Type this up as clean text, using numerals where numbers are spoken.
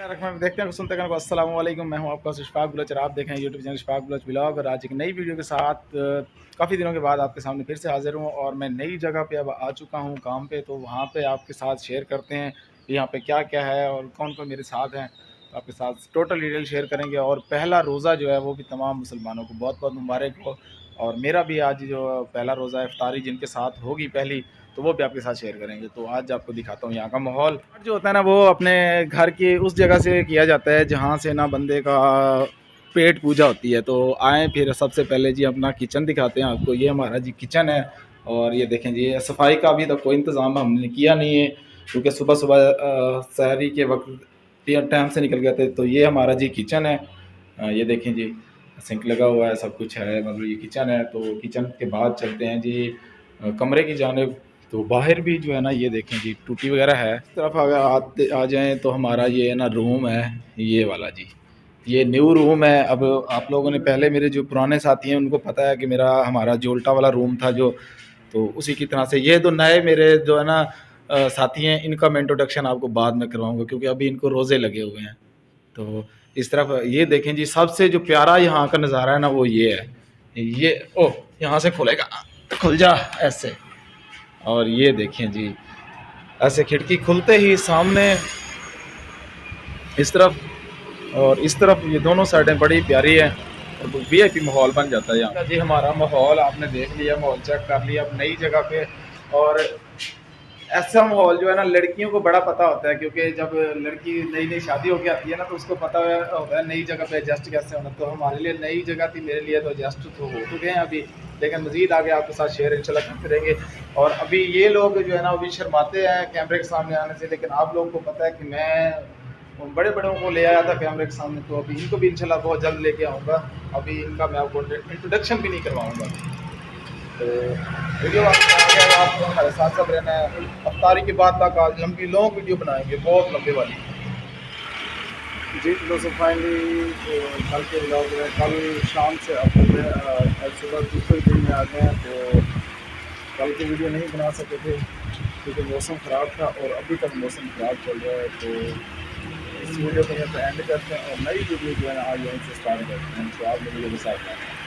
देखते हैं सुनते हैं अस्सलाम वालेकुम। मैं हूं आपका इशफाक बलोच और आप देखें YouTube channel Ishfaq Baloch blog. और आज एक नई वीडियो के साथ काफ़ी दिनों के बाद आपके सामने फिर से हाजिर हूं और मैं नई जगह पे अब आ चुका हूं काम पे। तो वहां पे आपके साथ शेयर करते हैं कि यहाँ पे क्या क्या है और कौन कौन मेरे साथ हैं। तो आपके साथ टोटल डिटेल शेयर करेंगे। और पहला रोज़ा जो है वो भी तमाम मुसलमानों को बहुत बहुत मुबारक हो। और मेरा भी आज जो पहला रोज़ा है इफ्तारी जिनके साथ होगी पहली, तो वो भी आपके साथ शेयर करेंगे। तो आज आपको दिखाता हूँ यहाँ का माहौल जो होता है ना, वो अपने घर की उस जगह से किया जाता है जहाँ से ना बंदे का पेट पूजा होती है। तो आए फिर सबसे पहले जी अपना किचन दिखाते हैं आपको। ये हमारा जी किचन है और ये देखें जी, सफाई का अभी तक कोई इंतज़ाम हमने किया नहीं है क्योंकि सुबह सुबह सहरी के वक्त टाइम से निकल गए थे। तो ये हमारा जी किचन है। ये देखें जी, सिंक लगा हुआ है, सब कुछ है, मतलब ये किचन है। तो किचन के बाद चलते हैं जी कमरे की जानिब। तो बाहर भी जो है ना, ये देखें जी टूटी वगैरह है। इस तरफ अगर आते आ जाएं तो हमारा ये ना रूम है, ये वाला जी, ये न्यू रूम है। अब आप लोगों ने पहले, मेरे जो पुराने साथी हैं उनको पता है कि हमारा जो उल्टा वाला रूम था जो, तो उसी की तरह से ये तो नए मेरे जो है ना साथी हैं, इनका मैं इंट्रोडक्शन आपको बाद में करवाऊंगा क्योंकि अभी इनको रोज़े लगे हुए हैं। तो इस तरफ ये देखें जी, सबसे जो प्यारा यहाँ का नज़ारा है ना वो ये है। ये ओह, यहाँ से खुलेगा, खुल जा ऐसे। और ये देखें जी, ऐसे खिड़की खुलते ही सामने इस तरफ और इस तरफ, ये दोनों साइडें बड़ी प्यारी है और वीआईपी माहौल बन जाता है यहाँ जी। हमारा माहौल आपने देख लिया, माहौल चेक कर लिया अब नई जगह पे। और ऐसा माहौल जो है ना, लड़कियों को बड़ा पता होता है क्योंकि जब लड़की नई नई शादी होकर आती है ना, तो उसको पता होता है नई जगह पे एडजस्ट कैसे होना। तो हमारे लिए नई जगह थी, मेरे लिए तो एडजस्ट तो हो चुके हैं अभी, लेकिन मज़ीद आगे आपके साथ शेयर इंशाल्लाह करते रहेंगे। और अभी ये लोग जो है ना अभी शर्माते हैं कैमरे के सामने आने से, लेकिन आप लोगों को पता है कि मैं बड़े बड़ों को ले आया था कैमरे के सामने। तो अभी इनको भी इंशाल्लाह बहुत जल्द लेके आऊँगा। अभी इनका मैं आपको इंट्रोडक्शन भी नहीं करवाऊँगा। तो वीडियो आपको हमारे साथ साथ रहना है। अफ्तारी के बाद तक आज लंबी लॉन्ग वीडियो बनाएंगे, बहुत लंबे वाली जी। तो फाइनली कल के ब्लॉग में, कल शाम से अब कल सुबह दूसरे दिन में आ गए हैं। तो कल की वीडियो नहीं बना सके थे क्योंकि मौसम ख़राब था और अभी तक मौसम ख़राब चल रहा है। तो इस वीडियो को यहाँ पर एंड करते हैं और नई वीडियो जो है ना आज यहीं से स्टार्ट करते हैं। तो आप वीडियो के साथ